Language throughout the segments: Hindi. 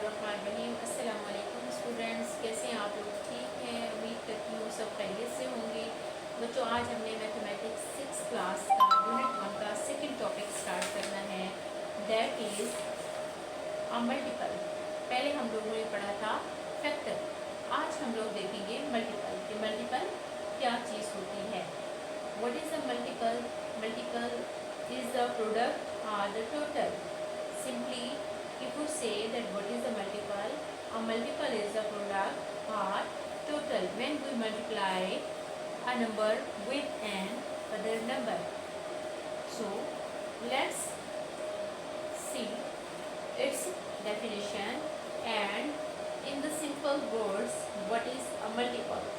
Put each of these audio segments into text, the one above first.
बिस्मिल्लाहिर्रहमानिर्रहीम। अस्सलाम वालेकुम स्टूडेंट्स, कैसे हैं आप लोग? ठीक हैं, उम्मीद करती हूँ सब खैरियत से होंगे। बच्चों, आज हमने मैथमेटिक्स 6 क्लास का यूनिट 1 का सेकंड टॉपिक स्टार्ट करना है, दैट इज़ मल्टीपल। पहले हम लोगों ने पढ़ा था फैक्टर। आज हम लोग देखेंगे मल्टीपल कि मल्टीपल क्या चीज़ होती है। What is a multiple? Multiple is the product और the total. Simply, if you say that what is the multiple, a multiple is the product or total when we multiply a number with an other number. So, let's see its definition and in the simple words, what is a multiple?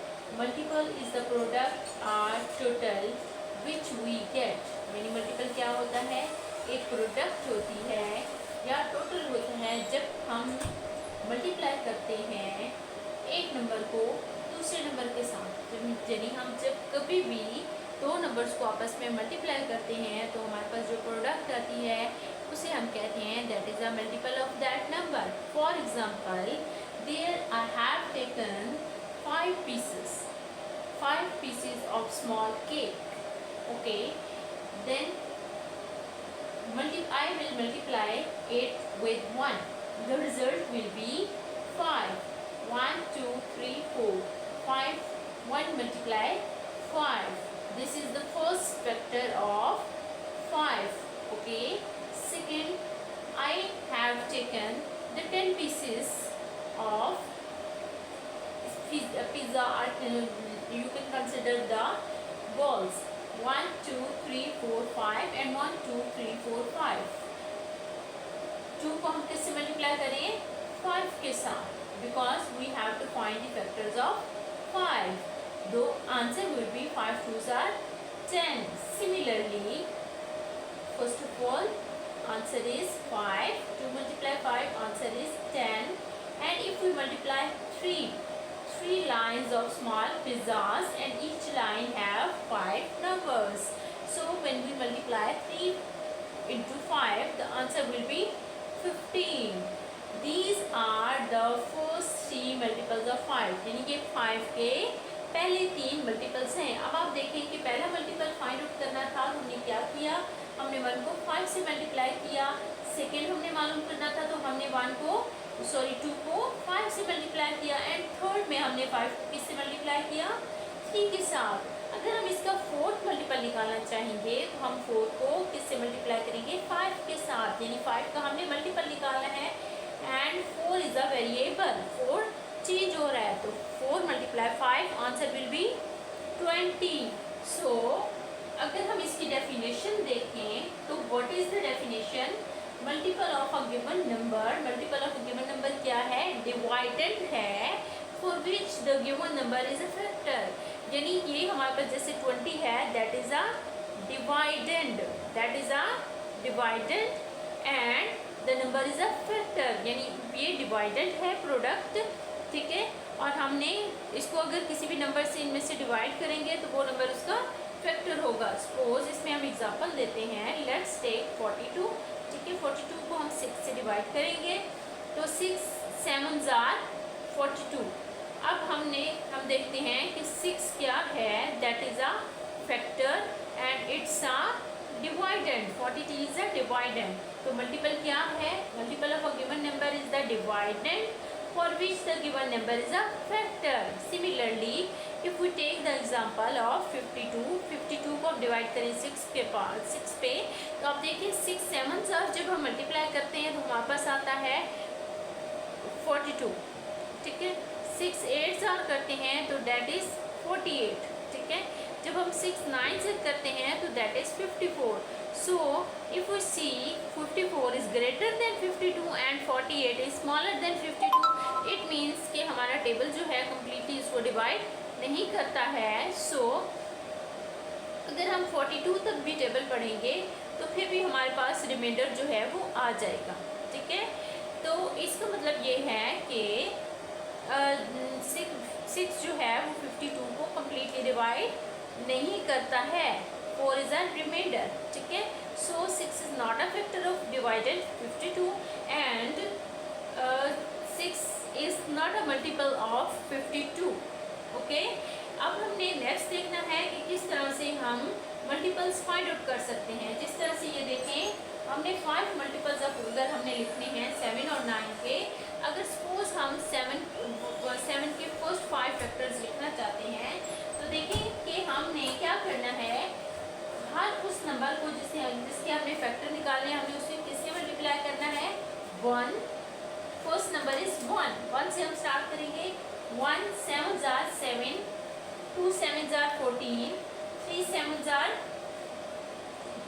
Multiple is the product or total which we get. यानी multiple क्या होता है? एक प्रोडक्ट होती है या टोटल होता है जब हम मल्टीप्लाई करते हैं एक नंबर को दूसरे नंबर के साथ। यानी हम जब कभी भी दो नंबर्स को आपस में मल्टीप्लाई करते हैं तो हमारे पास जो प्रोडक्ट आती है उसे हम कहते हैं that is a multiple of that number. For example, there I have taken 5 pieces of small cake. Okay, then I will multiply it with 1. The result will be 5. 1, 2, 3, 4. 5. 1 multiply 5. This is the first factor of 5. Okay. Second, I have taken the 10 pieces of pizza, or you can consider the balls. 1, 2, 3, 4, 5 and 1, 2, 3, 4, 5. 2 को हम किससे मल्टीप्लाई करें? 5 के साथ, because we have to find the factors of 5. The answer will be 5 2s are 10. Similarly, first of all, answer is 5. 2 multiply 5, answer is 10. And if we multiply 3 lines of small pizzas and each line have 5 numbers. So when we multiply 3 into 5, the answer will be 15. These are the first 3 multiples of 5. यानी कि 5 के पहले 3 मल्टीपल्स हैं। अब आप देखें कि पहला मल्टीपल फाइंड आउट करना था तो हमने क्या किया? हमने 1 को 5 से मल्टीप्लाई किया। सेकेंड हमने मालूम करना था तो हमने 2 को 5 से मल्टीप्लाई किया। एंड थर्ड में हमने 5 को किससे मल्टीप्लाई किया? 3 के साथ। अगर हम इसका फोर्थ मल्टीपल निकालना चाहेंगे तो हम 4 को किससे मल्टीप्लाई करेंगे? 5 के साथ। यानी 5 का हमने मल्टीपल निकालना है and 4 is a variable, 4 change हो रहा है तो 4 multiply 5, आंसर विल बी 20. सो अगर हम इसकी डेफिनेशन देखें तो what is the definition? Multiple of a given number. Multiple of a given number क्या है? डिवाइडेंड है for which the given number is a factor. यानी ये हमारे पास जैसे 20 है, that is a dividend, and the number is a factor. यानी ये डिवाइडेंड है प्रोडक्ट, ठीक है। और हमने इसको अगर किसी भी नंबर से इनमें से डिवाइड करेंगे तो वो नंबर उसका फैक्टर होगा। सपोज इसमें हम एग्जांपल देते हैं, लेट्स टेक 42, ठीक है। 42 को हम 6 से डिवाइड करेंगे तो 6 7s are 42। अब हम देखते हैं कि 6 क्या है? That is a factor and it's a dividend. 42 is a dividend. तो मल्टीपल क्या है? Multiple of a given number is the dividend for which the given number is a factor. Similarly, if we take the example of 52 को आप डिवाइड करें 6 पे तो आप देखिए 6 7s are जब हम मल्टीप्लाई करते हैं तो हमारे पास आता है 42, ठीक है। 6 8s are करते हैं तो दैट इज 48, ठीक है। जब हम 6 9s करते हैं तो that is 54. So if we see 54 is greater than 52 and 48 is smaller than 52, it means कि हमारा टेबल जो है कम्प्लीटली इसको डिवाइड नहीं करता है। So अगर हम 42 तक भी टेबल पढ़ेंगे तो फिर भी हमारे पास रिमाइंडर जो है वो आ जाएगा, ठीक है। तो इसका मतलब ये है कि 6 जो है वो 52 को कम्प्लीटली डिवाइड नहीं करता है। 4 is a remainder, ठीक है। So 6 is not a factor of divided 52 and multiple of 52। Okay, अब हमने नेक्स्ट देखना है कि किस तरह से हम मल्टीपल्स फाइंड आउट कर सकते हैं। जिस तरह से ये देखें, हमने 5 मल्टीपल्स ऑफ अगर हमने लिखने हैं 7 और 9 के, अगर सपोज हम 7 के फर्स्ट 5 फैक्टर्स लिखना चाहते हैं तो देखें कि हमने क्या करना है, हर उस नंबर को जिसके हमने फैक्टर निकालने हैं हमें उसे किससे मल्टीप्लाई करना है, 1। फर्स्ट नंबर इज 1 से हम स्टार्ट करेंगे। 1 7s are 7, 2 7s are 14, 3 7s are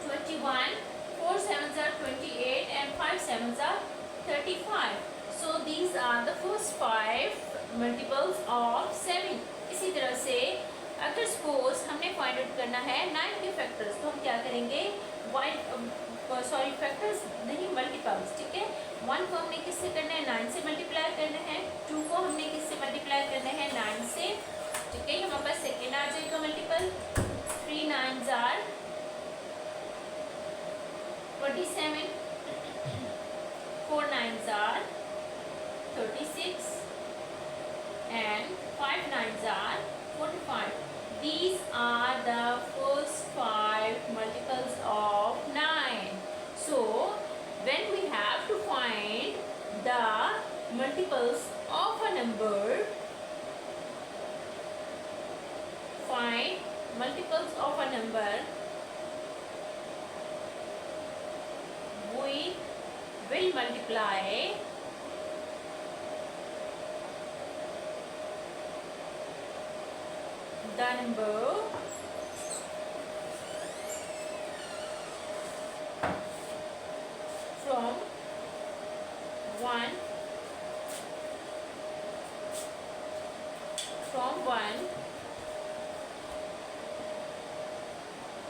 21, 4 7s are 28 and 5 7s are 35. So these are the first 5 multiples of 7. इसी तरह से अगर सपोज हमने फाइंड आउट करना है 9 के फैक्टर्स, तो हम क्या करेंगे, फैक्टर्स नहीं, मल्टीपल्स। ठीक है, 1 को हमने किससे करना है, 9 से मल्टीप्लाई करना है। 2 को हमने किससे मल्टीप्लाई करना है, 9 से। ठीक है, हमारे पास सेकेंड आ जाएगा multiple. 3 9s are 27, 4 9s are 36 and 5 9s are 45. These are the first 5 multiples of 9. So when we have to find the multiples of a number, find multiples of a number, we will multiply the number from 1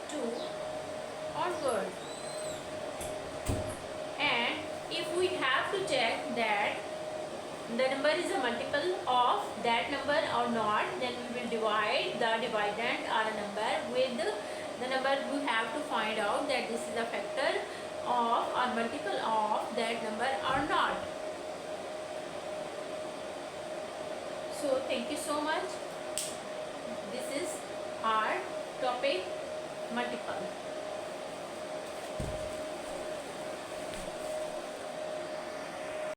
to onward. And if we have to check that the number is a multiple of that number or not, then we will divide the dividend or a number with the number. We have to find out that this is a factor of or multiple of that number or not. So thank you so much. This is our topic, multiple.